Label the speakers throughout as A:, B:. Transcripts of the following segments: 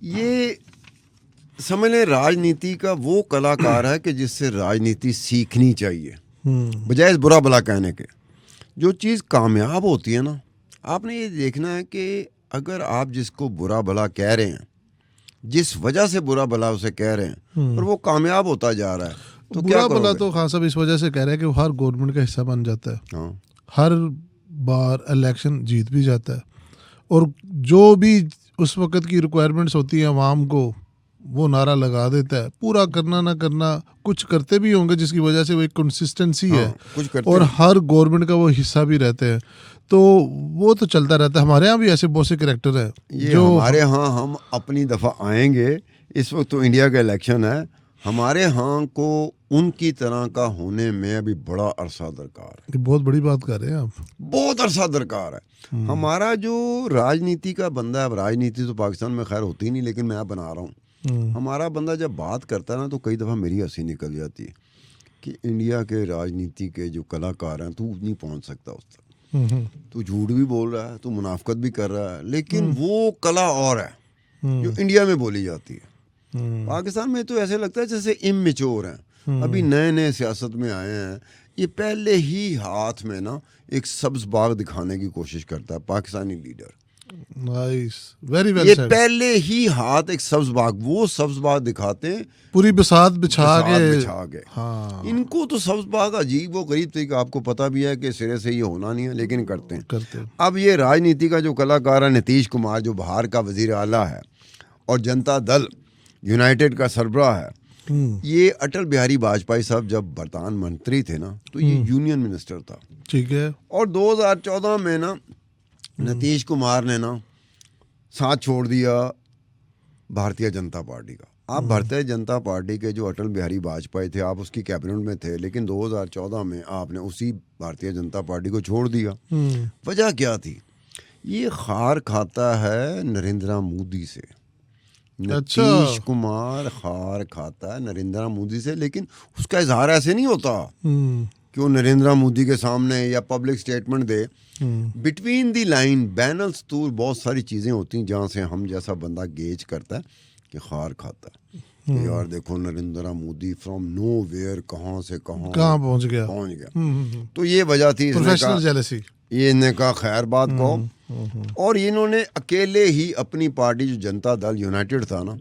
A: ये समझ लें राजनीति का वो कलाकार है कि जिससे राजनीति सीखनी चाहिए बजाय इस बुरा भला कहने के। जो चीज़ कामयाब होती है ना, आपने ये देखना है कि अगर आप जिसको बुरा भला कह रहे हैं, जिस वजह से बुरा भला उसे कह रहे हैं, और वो कामयाब होता जा रहा है, तो क्या
B: बुरा भला
A: करोगे?
B: तो खान साहब इस वजह से कह रहे हैं कि वो हर गवर्नमेंट का हिस्सा बन जाता है,
A: हाँ,
B: हर बार इलेक्शन जीत भी जाता है, और जो भी उस वक्त की रिक्वायरमेंट्स होती है आवाम को वो नारा लगा देता है। पूरा करना ना करना, कुछ करते भी होंगे जिसकी वजह से वो एक कंसिस्टेंसी है,
A: कुछ करते
B: और
A: हैं।
B: हर गवर्नमेंट का वो हिस्सा भी रहते हैं, तो वो तो चलता रहता है। हमारे यहाँ भी ऐसे बहुत से कैरेक्टर हैं
A: ये
B: जो
A: हमारे यहाँ हम अपनी दफ़ा आएंगे। इस वक्त तो इंडिया का इलेक्शन है, हमारे यहाँ को उनकी तरह का होने में अभी बड़ा अरसा दरकार है,
B: बहुत बड़ी बात कर रहे हैं आप।
A: बहुत अरसा दरकार है। हमारा जो राजनीति का बंदा है, अब राजनीति तो पाकिस्तान में खैर होती ही नहीं, लेकिन मैं बना रहा हूँ, हमारा बंदा जब बात करता है ना, तो कई दफ़ा मेरी हंसी निकल जाती है कि इंडिया के राजनीति के जो कलाकार हैं, तू नहीं पहुँच सकता उस तक, तू झूठ भी बोल रहा है, तू मुनाफकत भी कर रहा है, लेकिन वो कला और है जो इंडिया में बोली जाती है। पाकिस्तान में तो ऐसे लगता है जैसे इमेच्योर हैं, अभी नए नए सियासत में आए हैं। ये पहले ही हाथ में ना एक सब्ज बाग दिखाने की कोशिश करता है Pakistani leader.
B: Nice, very well
A: ये
B: सेड।
A: पहले ही हाथ एक सब्ज बाग, वो सब्ज बाग दिखाते हैं
B: पूरी बसात बिछा के।
A: के।
B: हाँ,
A: इनको तो सब्ज बाग अजीब व गरीब तरीका, आपको पता भी है कि सिरे से ये होना नहीं है, लेकिन करते हैं।
B: करते हैं।
A: अब ये राजनीति का जो कलाकार है नीतीश कुमार, जो बिहार का वजीर आला है और जनता दल यूनाइटेड का सरबराह है, ये अटल बिहारी वाजपेयी साहब जब प्रधानमंत्री थे ना, तो ये यूनियन मिनिस्टर था।
B: ठीक है।
A: और 2014 में ना नीतीश कुमार ने ना साथ छोड़ दिया भारतीय जनता पार्टी का। आप भारतीय जनता पार्टी के जो अटल बिहारी वाजपेयी थे, आप उसकी कैबिनेट में थे, लेकिन 2014 में आपने उसी भारतीय जनता पार्टी को छोड़ दिया। वजह क्या थी? ये खार खाता है नरेंद्र मोदी से। नीतीश कुमार खार खाता है नरेंद्र मोदी से, लेकिन उसका इजहार ऐसे नहीं होता कि वो नरेंद्र मोदी के सामने या पब्लिक स्टेटमेंट दे। बिटवीन दी लाइन बैनल स्तूर बहुत सारी चीज़ें होती हैं जहाँ से हम जैसा बंदा गेज करता है कि खार खाता है कि यार देखो Narendra Modi from nowhere कहाँ से कहाँ
B: पहुंच गया।
A: तो ये वजह थी,
B: प्रोफेशनल जेलसी।
A: ये इन्हें कहा खैर बात कहो। और इन्होंने अकेले ही अपनी पार्टी जो जनता दल यूनाइटेड था ना,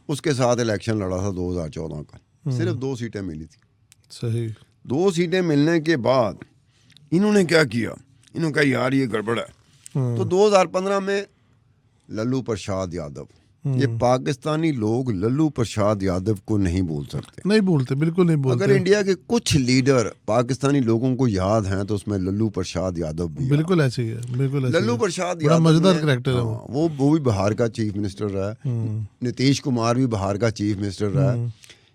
A: उसके साथ इलेक्शन लड़ा था 2014 का। सिर्फ 2 सीटें मिली थी।
B: सही।
A: 2 सीटें मिलने के बाद इन्होंने क्या किया, इन्होंने कहा यार ये गड़बड़ है। तो 2015 में लल्लू प्रसाद यादव, ये पाकिस्तानी लोग लल्लू प्रसाद यादव को नहीं भूल सकते,
B: नहीं भूलते, बिल्कुल नहीं भूलते।
A: अगर इंडिया के कुछ लीडर पाकिस्तानी लोगों को याद हैं तो उसमें लल्लू प्रसाद यादव भी
B: बिल्कुल ऐसे ही है, बिल्कुल ऐसे
A: लल्लू
B: ही है।
A: प्रसाद
B: बड़ा
A: यादव
B: मजेदार कैरेक्टर है
A: वो भी बिहार का चीफ मिनिस्टर रहा है। नीतीश कुमार भी बिहार का चीफ मिनिस्टर रहा है।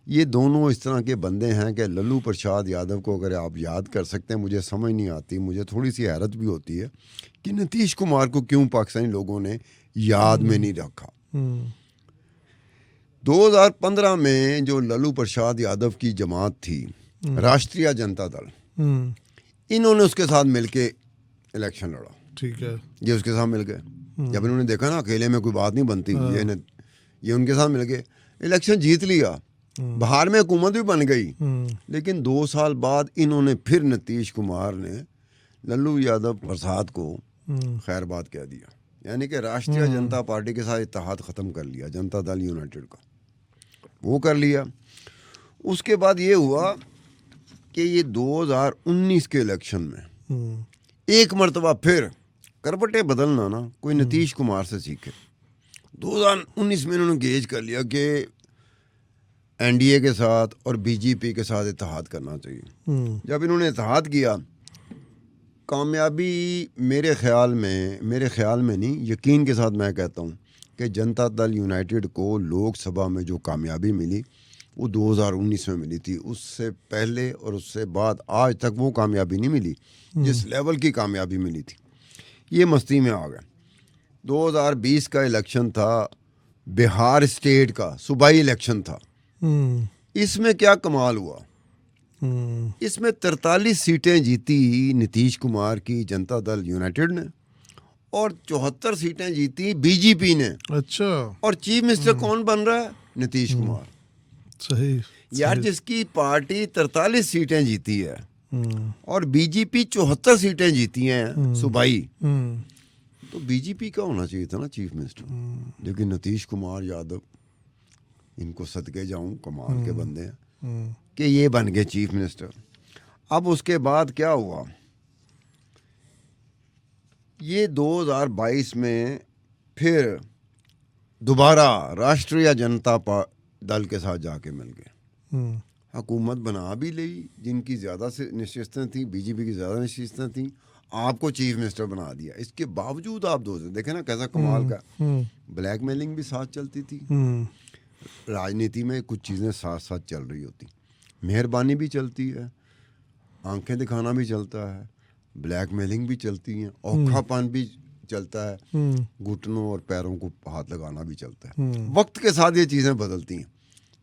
A: ये दोनों इस तरह के बंदे हैं कि लल्लू प्रसाद यादव को अगर आप याद कर सकते हैं, मुझे समझ नहीं आती, मुझे थोड़ी सी हैरत भी होती है कि नीतीश कुमार को क्यों पाकिस्तानी लोगों ने याद में नहीं रखा। 2015 में जो लल्लू प्रसाद यादव की जमात थी, राष्ट्रीय जनता दल, इन्होंने उसके साथ मिलके इलेक्शन लड़ा।
B: ठीक है।
A: ये उसके साथ मिल गए। जब इन्होंने देखा ना अकेले में कोई बात नहीं बनती, ये उनके साथ मिल गए, इलेक्शन जीत लिया, बिहार में हुकूमत भी बन गई। लेकिन 2 साल बाद इन्होंने फिर नीतीश कुमार ने लल्लू यादव प्रसाद को खैरबाद कह दिया, यानी कि राष्ट्रीय जनता पार्टी के साथ इत्तेहाद ख़त्म कर लिया, जनता दल यूनाइटेड का वो कर लिया। उसके बाद ये हुआ कि ये 2019 के इलेक्शन में एक मरतबा फिर करवटें बदलना ना कोई नीतीश कुमार से सीखे। 2019 में इन्होंने गेज कर लिया कि एनडीए के साथ और बीजेपी के साथ इत्तेहाद करना चाहिए। जब इन्होंने इत्तेहाद किया, कामयाबी मेरे ख्याल में नहीं, यकीन के साथ मैं कहता हूँ कि जनता दल यूनाइटेड को लोकसभा में जो कामयाबी मिली वो 2019 में मिली थी। उससे पहले और उससे बाद आज तक वो कामयाबी नहीं मिली जिस लेवल की कामयाबी मिली थी। ये मस्ती में आ गए। 2020 का इलेक्शन था, बिहार स्टेट का सूबाई इलेक्शन था। इसमें क्या कमाल हुआ, इसमें 43 सीटें जीती नीतीश कुमार की जनता दल यूनाइटेड ने और 74 सीटें जीती बीजेपी ने।
B: अच्छा,
A: और चीफ मिनिस्टर कौन बन रहा है? नीतीश कुमार।
B: सही
A: यार जिसकी पार्टी 43 सीटें जीती है
B: हम्म,
A: और बीजेपी 74 सीटें जीती हैं सूबाई,
B: हम्म,
A: तो बीजेपी का होना चाहिए था ना चीफ मिनिस्टर। लेकिन नीतीश कुमार यादव, इनको सदके जाऊं, कमाल के बंदे हैं कि ये बन गए चीफ मिनिस्टर। अब उसके बाद क्या हुआ, ये 2022 में फिर दोबारा राष्ट्रीय जनता दल के साथ जाके मिल गए,
B: हम्म,
A: हुकूमत बना भी ली, जिनकी ज़्यादा से निश्चितें थी, बीजेपी की ज़्यादा निश्चितें थी, आपको चीफ मिनिस्टर बना दिया। इसके बावजूद आप देखें ना कैसा कमाल का, ब्लैकमेलिंग भी साथ चलती थी। राजनीति में कुछ चीज़ें साथ साथ चल रही होती, मेहरबानी भी चलती है, आंखें दिखाना भी चलता है, ब्लैकमेलिंग भी चलती है, औखापन भी चलता है, घुटनों और पैरों को हाथ लगाना भी चलता है। वक्त के साथ ये चीज़ें बदलती हैं।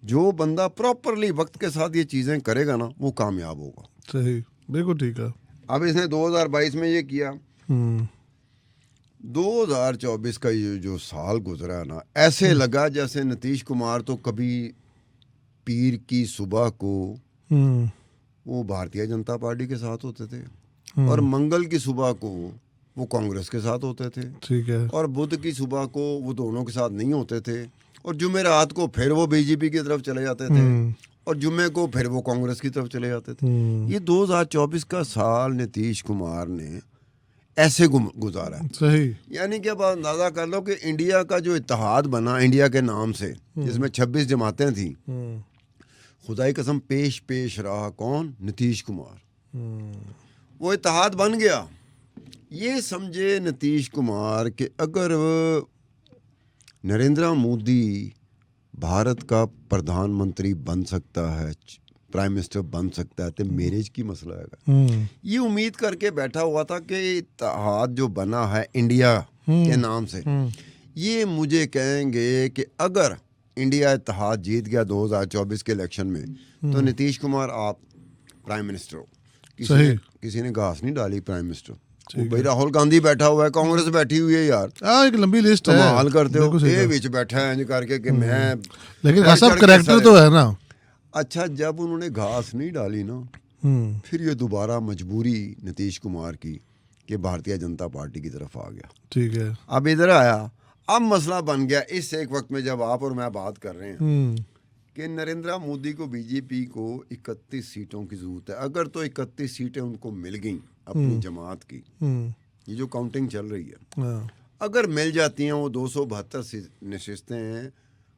A: जो बंदा प्रॉपरली वक्त के साथ ये चीज़ें करेगा ना, वो कामयाब होगा।
B: सही, बिल्कुल ठीक है।
A: अब इसने 2022 में ये किया। 2024 का ये जो साल गुजरा है ना, ऐसे लगा जैसे नीतीश कुमार तो कभी पीर की सुबह को वो भारतीय जनता पार्टी के साथ होते थे और मंगल की सुबह को वो कांग्रेस के साथ होते थे,
B: ठीक है,
A: और बुध की सुबह को वो दोनों के साथ नहीं होते थे, और जुमेरात को फिर वो बीजेपी की तरफ चले जाते थे, और जुम्मे को फिर वो कांग्रेस की तरफ चले जाते थे। ये 2024 का साल नीतीश कुमार ने ऐसे गुजारा है।
B: सही,
A: यानी कि अब अंदाजा कर लो कि इंडिया का जो इत्तेहाद बना इंडिया के नाम से, जिसमें 26 जमातें थी, खुदाई कसम पेश पेश रहा कौन? नीतीश कुमार। वो इत्तेहाद बन गया। ये समझे नीतीश कुमार कि अगर नरेंद्र मोदी भारत का प्रधानमंत्री बन सकता है, प्राइम मिनिस्टर बन सकता है, तो मैरिज की मसला है। ये उम्मीद करके बैठा हुआ था कि इत्तेहाद जो बना है इंडिया के नाम से, ये मुझे कहेंगे कि अगर इंडिया इत्तेहाद जीत गया 2024 के इलेक्शन में, तो नीतीश कुमार आप प्राइम मिनिस्टर हो। किसी ने घास नहीं डाली प्राइम मिनिस्टर। भाई राहुल गांधी बैठा हुआ है, कांग्रेस बैठी हुई है यार,
B: एक लंबी लिस्ट है,
A: कमाल करते हो। ये बीच बैठा है करके कि मैं,
B: लेकिन सब करैक्टर तो है ना।
A: अच्छा, जब उन्होंने घास नहीं डाली ना, फिर ये दोबारा मजबूरी नीतीश कुमार की कि भारतीय जनता पार्टी की तरफ आ गया।
B: ठीक है,
A: अब इधर आया, अब मसला बन गया इस एक वक्त में जब आप और मैं बात कर रहे हैं कि नरेंद्र मोदी को, बीजेपी को 31 सीटों की जरूरत है। अगर तो 31 सीटें उनको मिल गई अपनी जमात की, ये जो काउंटिंग चल रही है, अगर मिल जाती हैं, वो 272 नशिस्तें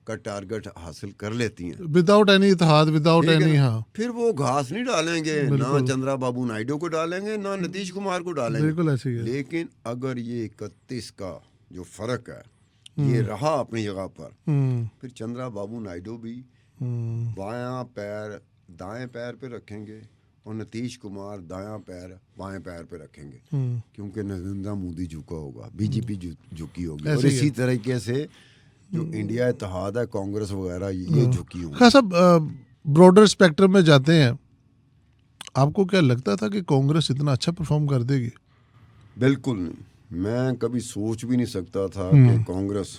A: का टारगेट हासिल कर लेती हैं
B: विदाउट एनी इत्तेहाद, विदाउट एनी, हाँ,
A: फिर वो घास नहीं डालेंगे, ना चंद्रा बाबू नायडू को डालेंगे, ना नीतीश कुमार को डालेंगे।
B: बिल्कुल ऐसी है।
A: लेकिन अगर ये 31 का जो फर्क है ये रहा अपनी जगह पर, फिर चंद्रा बाबू नायडू भी बायां पैर दाएं पैर पे रखेंगे और नीतीश कुमार दायां पैर बाएं पैर पे रखेंगे, क्योंकि नरेंद्र मोदी झुका होगा, बीजेपी झुकी होगी, और इसी तरीके से जो इंडिया इत्तेहाद है, कांग्रेस वगैरह, ये झुकी होगी।
B: सब ब्रॉडर स्पेक्ट्रम में जाते हैं। आपको क्या लगता था कि कांग्रेस इतना अच्छा परफॉर्म कर देगी?
A: बिल्कुल नहीं, मैं कभी सोच भी नहीं सकता था कि कांग्रेस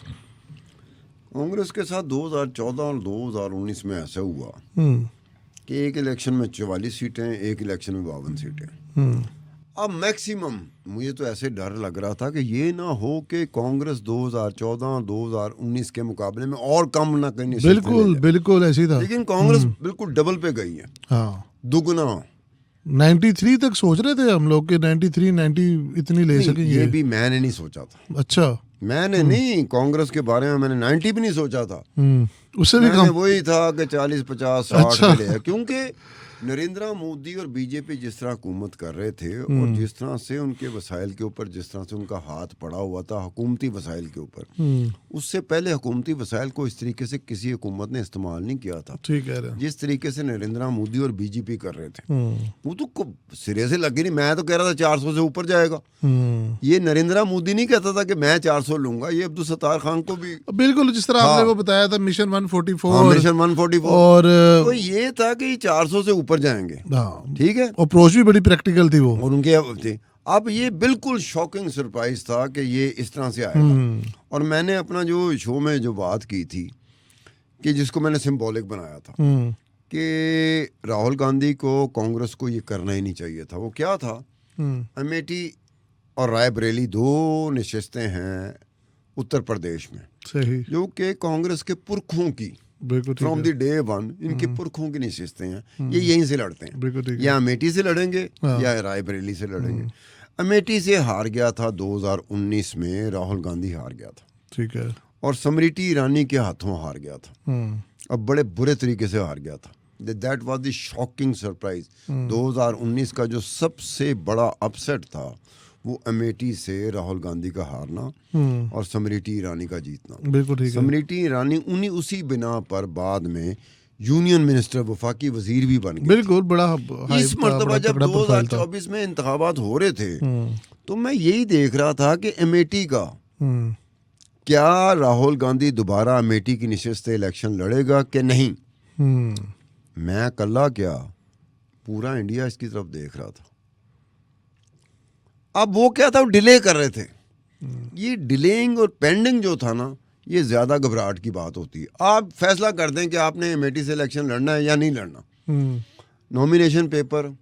A: के साथ 2014 और 2019 में ऐसा हुआ कि एक इलेक्शन में 44 सीटें, एक इलेक्शन में 52 सीटें। अब मैक्सिमम मुझे तो ऐसे डर लग रहा था कि ये ना हो कि कांग्रेस 2014 2019 के मुकाबले में और कम ना कहीं।
B: बिल्कुल बिल्कुल ऐसी था,
A: लेकिन कांग्रेस बिल्कुल डबल पे गई है,
B: हाँ,
A: दुगना।
B: 93 तक सोच रहे थे हम लोग कि 93 90 इतनी ले सकेंगे।
A: ये भी मैंने नहीं सोचा था।
B: अच्छा,
A: मैंने नहीं, कांग्रेस के बारे में मैंने 90 भी नहीं सोचा था।
B: उससे भी कम
A: वही था कि 40 50 60 पे, क्योंकि नरेंद्र मोदी और बीजेपी जिस तरह हुकूमत कर रहे थे और जिस तरह से उनके वसाइल के ऊपर, जिस तरह से उनका हाथ पड़ा हुआ था हुकूमती वसाइल के ऊपर, उससे पहले हुकूमती वसाइल को इस तरीके से किसी हुकूमत ने इस्तेमाल नहीं किया था।
B: ठीक है,
A: जिस तरीके से नरेंद्र मोदी और बीजेपी कर रहे थे, वो तो सिरे से लगी नहीं। मैं तो कह रहा था 400 से ऊपर जाएगा। ये नरेंद्र मोदी नहीं कहता था कि मैं 400 लूंगा, ये अब्दुल सत्तार खान को भी
B: बिल्कुल जिस तरह आपने वो बताया था मिशन 144,
A: मिशन 144,
B: और
A: तो ये था कि 400 से ऊपर जाएंगे।
B: हाँ,
A: ठीक है,
B: अप्रोच भी बड़ी प्रैक्टिकल थी वो,
A: और उनके थे। अब ये बिल्कुल शॉकिंग सरप्राइज था कि ये इस तरह से आएगा। और मैंने अपना जो शो में जो बात की थी कि जिसको मैंने सिंबॉलिक बनाया था कि राहुल गांधी को, कांग्रेस को ये करना ही नहीं चाहिए था। वो क्या था, अमेठी और रायबरेली 2 नशिस्तें हैं उत्तर प्रदेश में,
B: सही,
A: जो कि कांग्रेस के पुरखों की, फ्रॉम द डे वन इनके पुरखों की नशिस्तें हैं। ये यहीं से लड़ते हैं, या अमेठी से लड़ेंगे या रायबरेली से लड़ेंगे। अमेठी से हार गया था 2019 में, राहुल गांधी हार गया था,
B: ठीक है,
A: और स्मृति ईरानी के हाथों हार गया था। अब बड़े बुरे तरीके से हार गया था। That was the shocking surprise. 2019 का जो सबसे बड़ा अपसेट था वो अमेठी से राहुल गांधी का हारना और स्मृति ईरानी का जीतना।
B: बिल्कुल ठीक है।
A: स्मृति ईरानी उसी बिना पर बाद में यूनियन मिनिस्टर, वफाकी वजीर भी बन गई।
B: बिल्कुल, बड़ा
A: इस मरतबा जब 2024 में इंतखाबात हो रहे थे तो मैं यही देख रहा था कि अमेठी का क्या राहुल गांधी दोबारा अमेठी की नशिस्त इलेक्शन लड़ेगा कि नहीं। मैं कल्ला क्या, पूरा इंडिया इसकी तरफ देख रहा था। अब वो क्या था, वो डिले कर रहे थे। ये डिलेइंग और पेंडिंग जो था ना, ये ज्यादा घबराहट की बात होती है। आप फैसला कर दें कि आपने अमेठी से इलेक्शन लड़ना है या नहीं लड़ना। नॉमिनेशन पेपर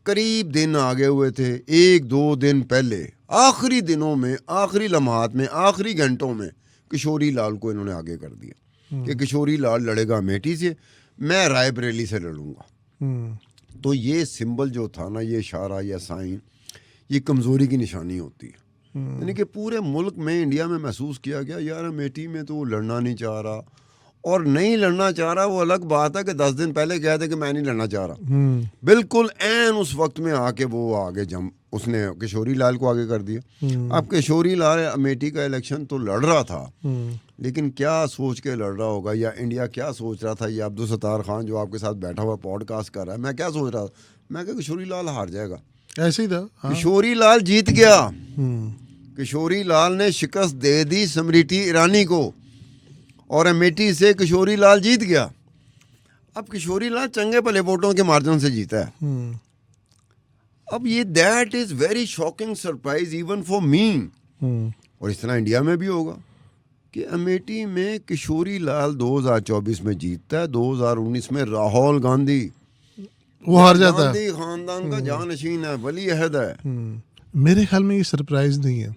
A: करीब दिन आगे हुए थे, 1-2 दिन पहले, आखिरी दिनों में, आखिरी लम्हात में, आखिरी घंटों में किशोरी लाल को इन्होंने आगे कर दिया कि किशोरी लाल लड़ेगा अमेठी से, मैं रायबरेली से लड़ूंगा। तो ये सिंबल जो था ना, ये इशारा या साइन, ये कमज़ोरी की निशानी होती है। यानी कि पूरे मुल्क में, इंडिया में महसूस किया गया यार अमेठी में तो वो लड़ना नहीं चाह रहा, और नहीं लड़ना चाह रहा वो अलग बात है कि 10 दिन पहले कह दे कि मैं नहीं लड़ना चाह रहा। बिल्कुल ऐन उस वक्त में आके वो आगे उसने किशोरी लाल को आगे कर दिया। अब किशोरी लाल अमेठी का इलेक्शन तो लड़ रहा था, लेकिन क्या सोच के लड़ रहा होगा, या इंडिया क्या सोच रहा था। ये अब्दुल सत्तार खान जो आपके साथ बैठा हुआ पॉडकास्ट कर रहा है, मैं क्या सोच रहा था, मैं क्या किशोरी लाल हार जाएगा,
B: ऐसे ही था।
A: किशोरी लाल जीत गया। किशोरी लाल ने शिकस्त दे दी स्मृति ईरानी को और अमेठी से किशोरी लाल जीत गया। अब किशोरी लाल चंगे भले वोटों के मार्जिन से जीता है। अब ये that is very shocking surprise even for me. और इस तरह इंडिया में भी होगा कि अमेठी में किशोरी लाल 2024 में जीतता है, 2019 में राहुल गांधी
B: वो हार जाता है।
A: गांधी खानदान का जानशीन है, वली अहद है।
B: मेरे ख्याल में ये सरप्राइज नहीं है,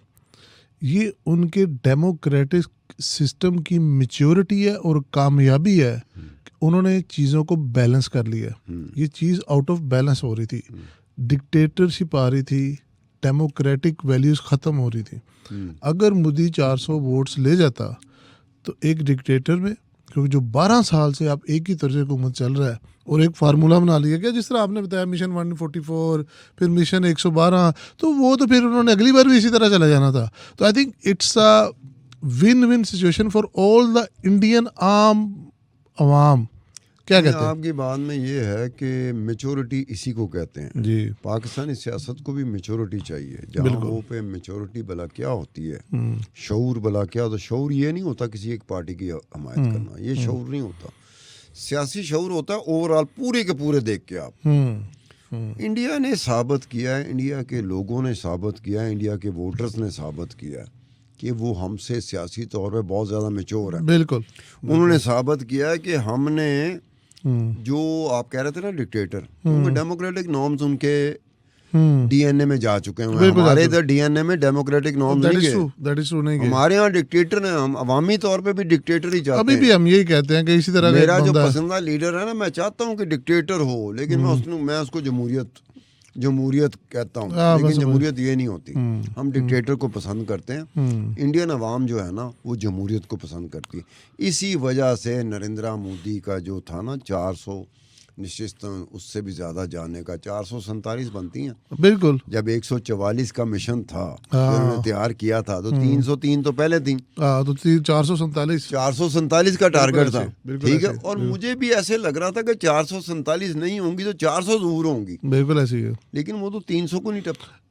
B: ये उनके डेमोक्रेटिक सिस्टम की मैच्योरिटी है और कामयाबी है। उन्होंने चीज़ों को बैलेंस कर लिया। ये चीज़ आउट ऑफ बैलेंस हो रही थी, डिक्टेटरशिप आ रही थी, डेमोक्रेटिक वैल्यूज़ ख़त्म हो रही थी। अगर मोदी 400 वोट्स ले जाता तो एक डिक्टेटर में, क्योंकि जो 12 साल से आप एक ही तरह से हुकूमत चल रहा है और एक फार्मूला बना लिया गया, जिस तरह आपने बताया मिशन 144, फिर मिशन 112, तो वो तो फिर उन्होंने अगली बार भी इसी तरह चला जाना था। तो I think it's a win win situation for all the Indian आम अवाम। क्या कहते हैं?
A: आपकी बात में ये है कि मेच्योरिटी इसी को कहते हैं
B: जी।
A: पाकिस्तानी सियासत को भी मेच्योरिटी चाहिए। जहाँ वो पे मेच्योरिटी भला क्या होती है, शऊर भला क्या होता है। शऊर ये नहीं होता किसी एक पार्टी की हमायत करना, ये शऊर नहीं होता। सियासी शऊर होता है ओवरऑल, पूरे के पूरे देख के आप। इंडिया ने साबित किया है, इंडिया के लोगों ने साबित किया है, इंडिया के वोटर्स ने साबित किया है कि वो हमसे सियासी तौर पे बहुत ज़्यादा मेच्योर है।
B: बिल्कुल।
A: उन्होंने साबित किया है कि हमने जो आप कह रहे थे ना डिक्टेटर, उनके डेमोक्रेटिक नॉर्म्स उनके डीएनए में जा चुके हैं। हमारे इधर डीएनए में डेमोक्रेटिक नॉर्म्स नहीं गए। हमारे यहाँ डिक्टेटर ने, हम अवामी तौर पे भी डिक्टेटर ही चाहते हैं।
B: अभी भी हम यही कहते हैं कि इसी तरह
A: मेरा जो पसंदीदा लीडर है ना, मैं चाहता हूँ कि डिक्टेटर हो, लेकिन मैं उसको जमहूरियत कहता हूँ, लेकिन जमहूरियत ये नहीं होती। हम डिक्टेटर को पसंद करते हैं। इंडियन अवाम जो है ना, वो जमहूरियत को पसंद करती है। इसी वजह से नरेंद्र मोदी का जो था ना 400 निश्चित, उससे भी ज्यादा जाने का 447 बनती हैं।
B: बिल्कुल।
A: जब 144 का मिशन था उन्होंने तैयार किया था, तो 303 तो पहले थी,
B: तो 447
A: का टारगेट था। ठीक है, और मुझे भी ऐसे लग रहा था कि 447 नहीं होंगी तो 400 जरूर होंगी।
B: बिल्कुल ऐसी है,
A: लेकिन वो तो 300 को नहीं टप